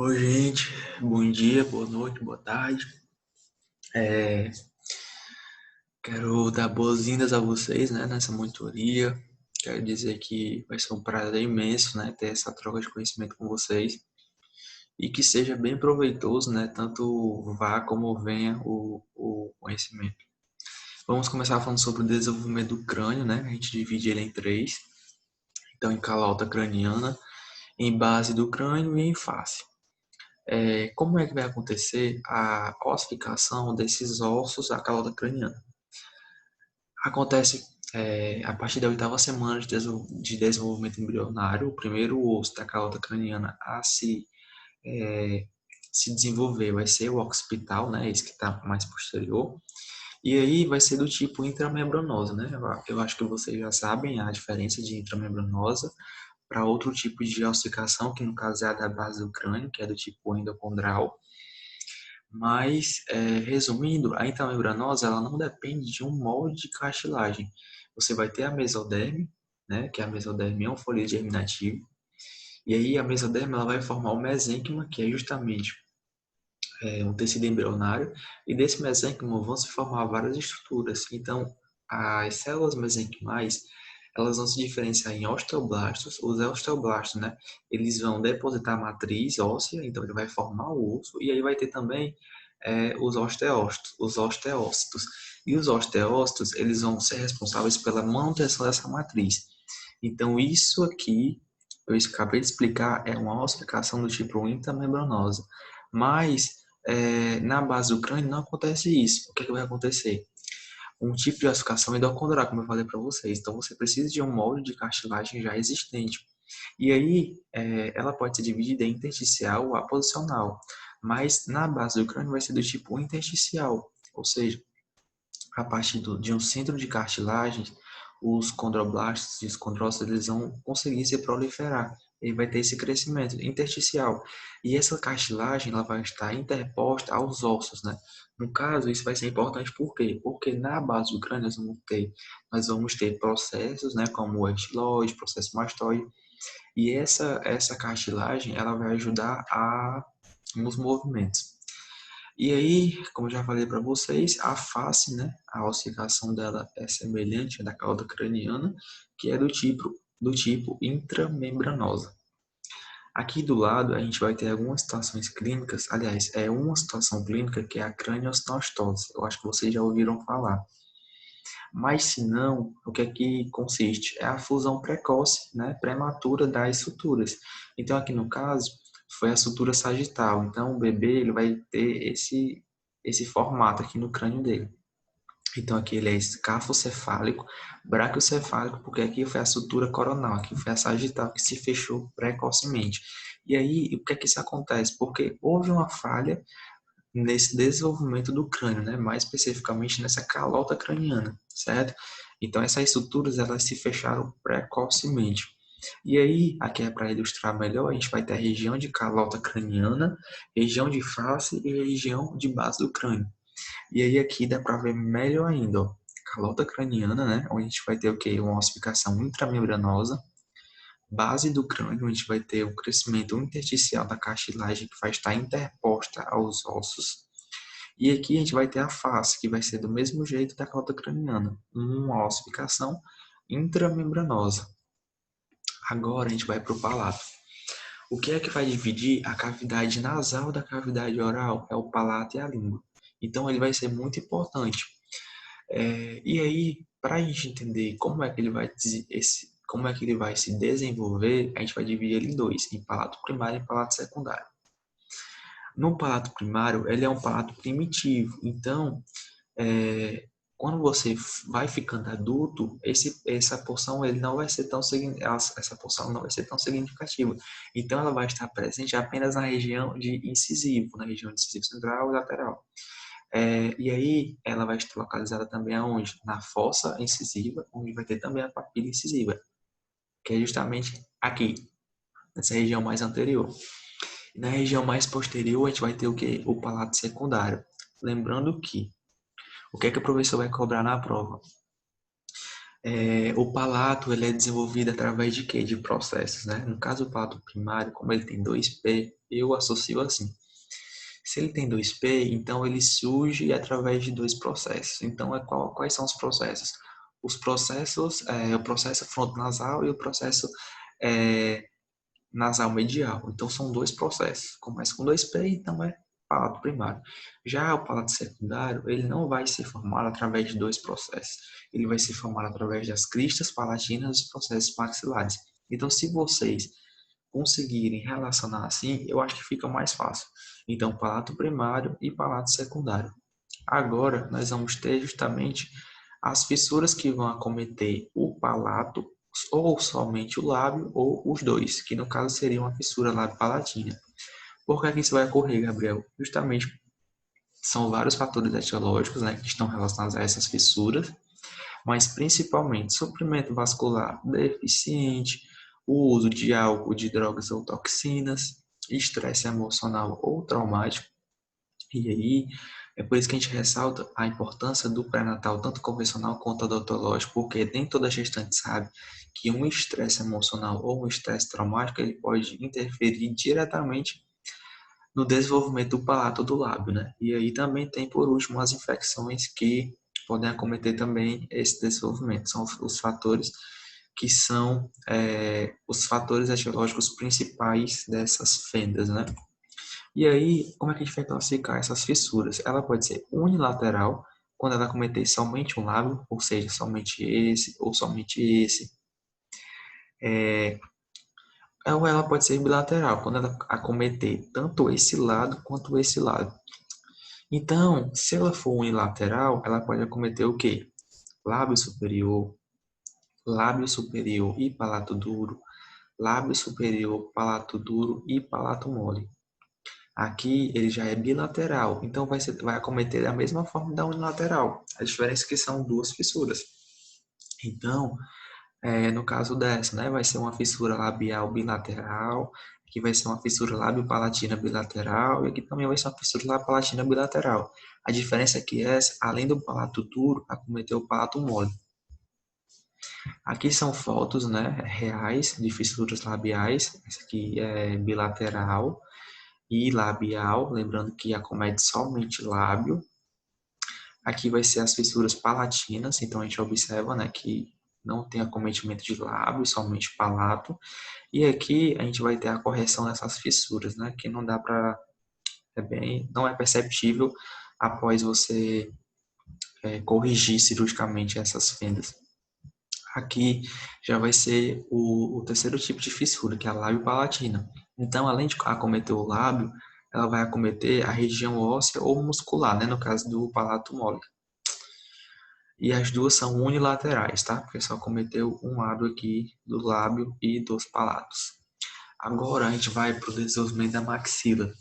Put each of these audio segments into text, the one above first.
Oi, gente. Bom dia, boa noite, boa tarde. É, Quero dar boas-vindas a vocês, né, nessa monitoria. Quero dizer que vai ser um prazer imenso, né, ter essa troca de conhecimento com vocês e que seja bem proveitoso, né, tanto vá como venha o conhecimento. Vamos começar falando sobre o desenvolvimento do crânio, né? A gente divide ele em três. Então, em calota craniana, em base do crânio e em face. Como é que vai acontecer a ossificação desses ossos da calota craniana? Acontece a partir da oitava semana de desenvolvimento embrionário, o primeiro osso da calota craniana a se desenvolver vai ser o occipital, né, esse que está mais posterior, e aí vai ser do tipo intramembranosa, né? Eu acho que vocês já sabem a diferença de intramembranosa para outro tipo de ossificação, que no caso é a da base do crânio, que é do tipo endocondral. Mas, resumindo, a intramebranosa ela não depende de um molde de cartilagem. Você vai ter a mesoderme, né, que a mesoderme é um folheto germinativo, e aí a mesoderme ela vai formar o mesênquima, que é justamente um tecido embrionário, e desse mesênquima vão se formar várias estruturas. Então, as células mesenquimais, elas vão se diferenciar em osteoblastos. Os osteoblastos, né, eles vão depositar a matriz óssea, então ele vai formar o osso, e aí vai ter também os osteócitos, E os osteócitos, eles vão ser responsáveis pela manutenção dessa matriz. Então, isso aqui, eu acabei de explicar, é uma ossificação do tipo intramembranosa. Mas, na base do crânio não acontece isso. O que, é que vai acontecer? Um tipo de ossificação endocondral, como eu falei para vocês. Então, você precisa de um molde de cartilagem já existente. E aí, ela pode ser dividida em intersticial ou aposicional. Mas, na base do crânio, vai ser do tipo intersticial. Ou seja, a partir de um centro de cartilagens, os condroblastos e os condrócitos eles vão conseguir se proliferar. Ele vai ter esse crescimento intersticial. E essa cartilagem ela vai estar interposta aos ossos, né? No caso, isso vai ser importante por quê? Porque na base do crânio nós vamos ter processos, né, como o estiloide, processo mastoide, e essa cartilagem ela vai ajudar nos movimentos. E aí, como eu já falei para vocês, a face, né, a ossificação dela é semelhante à da cauda craniana, que é do tipo intramembranosa. Aqui do lado, a gente vai ter algumas situações clínicas, aliás, é uma situação clínica que é a craniosnostose. Eu acho que vocês já ouviram falar. Mas se não, o que é que consiste? É a fusão precoce, né, prematura das suturas. Então, aqui no caso, foi a sutura sagital. Então, o bebê ele vai ter esse formato aqui no crânio dele. Então, aqui ele é escafocefálico, braquiocefálico, porque aqui foi a sutura coronal, aqui foi a sagital que se fechou precocemente. E aí, o que é que isso acontece? Porque houve uma falha nesse desenvolvimento do crânio, né? Mais especificamente nessa calota craniana, certo? Então essas estruturas elas se fecharam precocemente. E aí, aqui é para ilustrar melhor, a gente vai ter a região de calota craniana, região de face e região de base do crânio. E aí aqui dá para ver melhor ainda, ó. Calota craniana, né? Onde a gente vai ter o quê? Uma ossificação intramembranosa, base do crânio, a gente vai ter o crescimento intersticial da cartilagem que vai estar interposta aos ossos. E aqui a gente vai ter a face, que vai ser do mesmo jeito da calota craniana, uma ossificação intramembranosa. Agora a gente vai para o palato. O que é que vai dividir a cavidade nasal da cavidade oral? É o palato e a língua. Então ele vai ser muito importante. E aí, para a gente entender como é que ele vai se desenvolver, a gente vai dividir ele em dois, em palato primário e palato secundário. No palato primário, ele é um palato primitivo, então quando você vai ficando adulto, essa porção ele não vai ser essa porção não vai ser tão significativa. Então ela vai estar presente apenas na região de incisivo, na região de incisivo central e lateral. E aí ela vai estar localizada também aonde? Na fossa incisiva, onde vai ter também a papila incisiva, que é justamente aqui, nessa região mais anterior. E na região mais posterior, a gente vai ter o quê? O palato secundário. Lembrando que o que é que o professor vai cobrar na prova? O palato ele é desenvolvido através de quê? De processos, né? No caso, o palato primário, como ele tem 2P, eu associo assim. Se ele tem 2P, então ele surge através de dois processos. Então, quais são os processos? Os processos, o processo frontonasal e o processo é, nasal medial. Então, são dois processos. Começa com 2P, então é palato primário. Já o palato secundário, ele não vai se formar através de dois processos. Ele vai se formar através das cristas palatinas e dos processos maxilares. Então, se vocês conseguirem relacionar assim, eu acho que fica mais fácil. Então, palato primário e palato secundário. Agora, nós vamos ter justamente as fissuras que vão acometer o palato, ou somente o lábio, ou os dois, que no caso seria uma fissura lábio-palatina. Por que isso vai ocorrer, Gabriel? Justamente são vários fatores etiológicos, né, que estão relacionados a essas fissuras, mas principalmente sofrimento vascular deficiente, o uso de álcool, de drogas ou toxinas, estresse emocional ou traumático. E aí, é por isso que a gente ressalta a importância do pré-natal, tanto convencional quanto odontológico, porque nem toda gestante sabe que um estresse emocional ou um estresse traumático ele pode interferir diretamente no desenvolvimento do palato do lábio, né? E aí também tem, por último, as infecções que podem acometer também esse desenvolvimento. São os fatores que são os fatores etiológicos principais dessas fendas, né? E aí, como é que a gente vai classificar essas fissuras? Ela pode ser unilateral, quando ela acometer somente um lábio, ou seja, somente esse ou somente esse. Ou ela pode ser bilateral, quando ela acometer tanto esse lado quanto esse lado. Então, se ela for unilateral, ela pode acometer o quê? Lábio superior e palato duro, lábio superior, palato duro e palato mole. Aqui ele já é bilateral, então vai acometer da mesma forma da unilateral. A diferença é que são duas fissuras. Então, no caso dessa, né, vai ser uma fissura labial bilateral, aqui vai ser uma fissura lábio-palatina bilateral, e aqui também vai ser uma fissura lábio-palatina bilateral. A diferença é que essa, além do palato duro, acometeu o palato mole. Aqui são fotos, né, reais de fissuras labiais. Essa aqui é bilateral e labial, lembrando que acomete somente lábio. Aqui vai ser as fissuras palatinas, então a gente observa, né, que não tem acometimento de lábio, somente palato. E aqui a gente vai ter a correção dessas fissuras, né, que não dá para não é perceptível após você corrigir cirurgicamente essas fendas. Aqui já vai ser o terceiro tipo de fissura, que é a lábio-palatina. Então, além de acometer o lábio, ela vai acometer a região óssea ou muscular, né, no caso do palato mole. E as duas são unilaterais, tá? Porque só acometeu um lado aqui do lábio e dos palatos. Agora a gente vai para o desenvolvimento da maxila.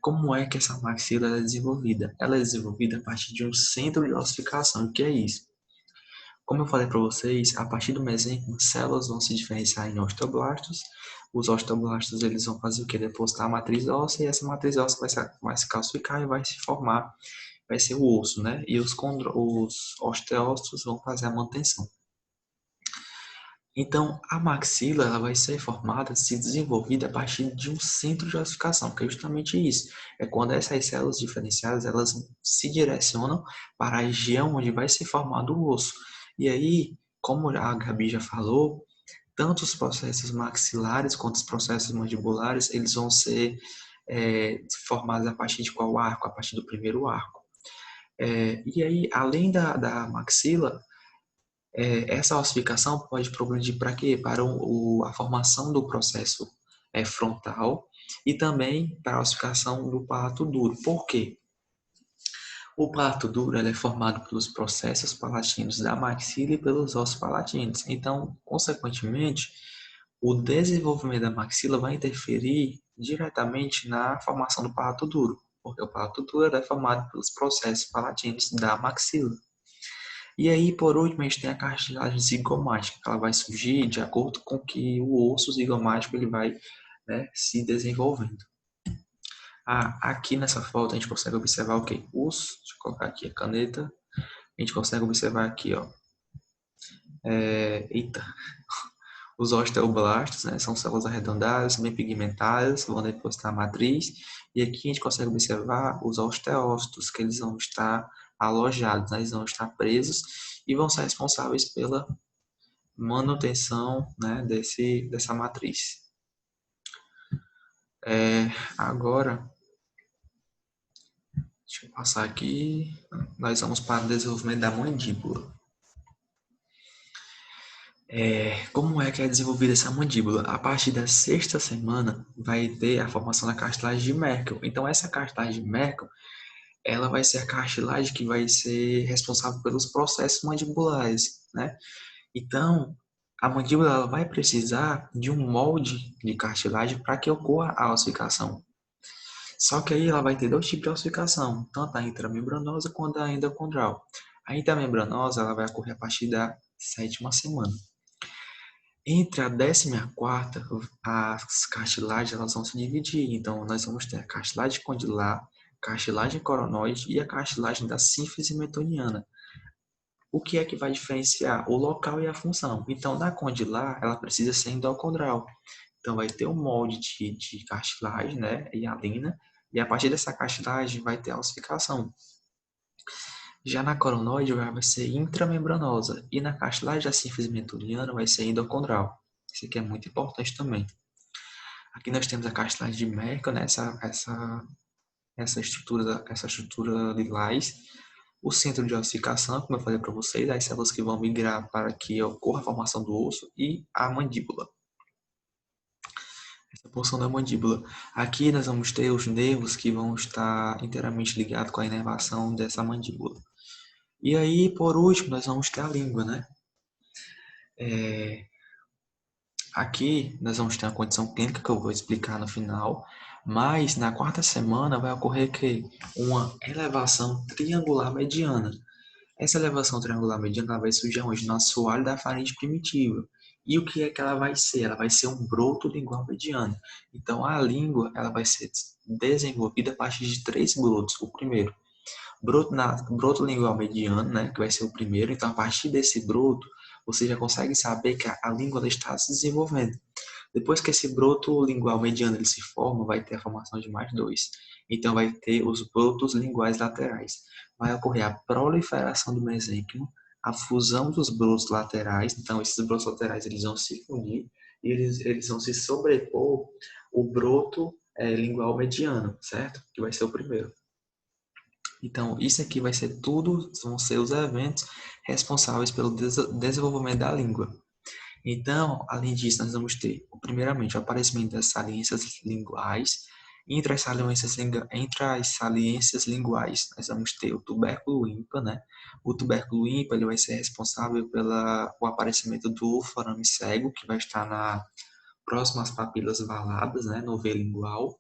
Como é que essa maxila é desenvolvida? Ela é desenvolvida a partir de um centro de ossificação. O que é isso? Como eu falei para vocês, a partir do mesênquima, células vão se diferenciar em osteoblastos. Os osteoblastos eles vão fazer o que? Depositar a matriz óssea e essa matriz óssea vai se calcificar e vai se formar, vai ser o osso, né? E os osteócitos vão fazer a manutenção. Então, a maxila ela vai ser formada, se desenvolvida a partir de um centro de ossificação, que é justamente isso. É quando essas células diferenciadas elas se direcionam para a região onde vai ser formado o osso. E aí, como a Gabi já falou, tanto os processos maxilares quanto os processos mandibulares, eles vão ser formados a partir de qual arco? A partir do primeiro arco. E aí, além da maxila, essa ossificação pode progredir para quê? Para a formação do processo frontal e também para a ossificação do palato duro. Por quê? O palato duro ele é formado pelos processos palatinos da maxila e pelos ossos palatinos. Então, consequentemente, o desenvolvimento da maxila vai interferir diretamente na formação do palato duro, porque o palato duro é formado pelos processos palatinos da maxila. E aí, por último, a gente tem a cartilagem zigomática, que ela vai surgir de acordo com que o osso zigomático ele vai, né, se desenvolvendo. Aqui nessa foto a gente consegue observar o quê? Deixa eu colocar aqui a caneta. A gente consegue observar aqui, ó, Eita. Os osteoblastos, né, são células arredondadas, bem pigmentadas, vão depositar a matriz. E aqui a gente consegue observar os osteócitos, que eles vão estar alojados, né, eles vão estar presos e vão ser responsáveis pela manutenção, né, dessa matriz. Agora, deixa eu passar aqui, nós vamos para o desenvolvimento da mandíbula. Como é que é desenvolvida essa mandíbula? A partir da sexta semana vai ter a formação da cartilagem de Merkel. Então, essa cartilagem de Merkel, ela vai ser a cartilagem que vai ser responsável pelos processos mandibulares, né? Então, a mandíbula ela vai precisar de um molde de cartilagem para que ocorra a ossificação. Só que aí ela vai ter dois tipos de ossificação, tanto a intramembranosa quanto a endocondral. A intramembranosa ela vai ocorrer a partir da sétima semana. Entre a décima e a quarta, as cartilagens elas vão se dividir. Então, nós vamos ter a cartilagem condilar, cartilagem coronoide e a cartilagem da sínfise metoniana. O que é que vai diferenciar? O local e a função. Então, na condilar, ela precisa ser endocondral. Então, vai ter um molde de cartilagem, né, hialina, e a partir dessa cartilagem vai ter a ossificação. Já na coronoide vai ser intramembranosa e na cartilagem da sínfise metoniana vai ser endocondral. Isso aqui é muito importante também. Aqui nós temos a cartilagem de Merkel, né? essa estrutura lilás. O centro de ossificação, como eu falei para vocês, as células que vão migrar para que ocorra a formação do osso e a mandíbula. Essa porção da mandíbula. Aqui nós vamos ter os nervos que vão estar inteiramente ligados com a inervação dessa mandíbula. E aí, por último, nós vamos ter a língua, né? Aqui nós vamos ter uma condição clínica que eu vou explicar no final, mas na quarta semana vai ocorrer que uma elevação triangular mediana. Essa elevação triangular mediana vai surgir onde? No assoalho da faringe primitiva. E o que é que ela vai ser? Ela vai ser um broto lingual mediano. Então a língua ela vai ser desenvolvida a partir de três brotos. O primeiro, broto lingual mediano, né, que vai ser o primeiro. Então, a partir desse broto, você já consegue saber que a língua está se desenvolvendo. Depois que esse broto lingual mediano ele se forma, vai ter a formação de mais dois. Então, vai ter os brotos linguais laterais. Vai ocorrer a proliferação do mesênquimo, a fusão dos brotos laterais. Então, esses brotos laterais eles vão se fundir e eles vão se sobrepor o broto lingual mediano, certo? Que vai ser o primeiro. Então, isso aqui vai ser tudo, vão ser os eventos responsáveis pelo desenvolvimento da língua. Então, além disso, nós vamos ter, primeiramente, o aparecimento das saliências linguais. Entre as saliências linguais, nós vamos ter o tubérculo ímpar, né? O tubérculo ímpar ele vai ser responsável pelo aparecimento do forame cego, que vai estar próximo às papilas valadas, né? No V lingual.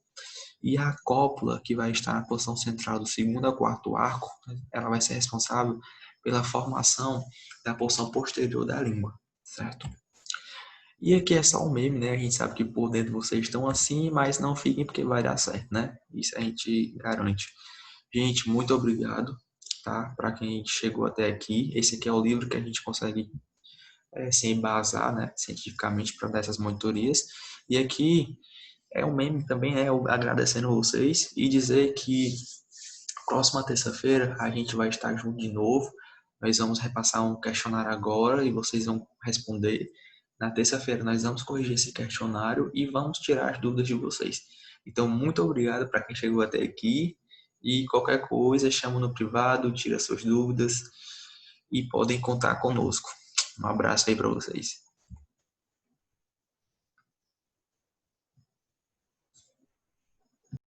E a cópula, que vai estar na posição central do segundo ao quarto arco, ela vai ser responsável pela formação da porção posterior da língua, certo? E aqui é só um meme, né? A gente sabe que por dentro vocês estão assim, mas não fiquem porque vai dar certo, né? Isso a gente garante. Gente, muito obrigado, tá? Para quem chegou até aqui. Esse aqui é o livro que a gente consegue se embasar, né? Cientificamente para dar essas monitorias. E aqui é um meme também, né? Eu agradecendo vocês e dizer que próxima terça-feira a gente vai estar junto de novo. Nós vamos repassar um questionário agora e vocês vão responder. Na terça-feira nós vamos corrigir esse questionário e vamos tirar as dúvidas de vocês. Então, muito obrigado para quem chegou até aqui e qualquer coisa, chama no privado, tira suas dúvidas e podem contar conosco. Um abraço aí para vocês.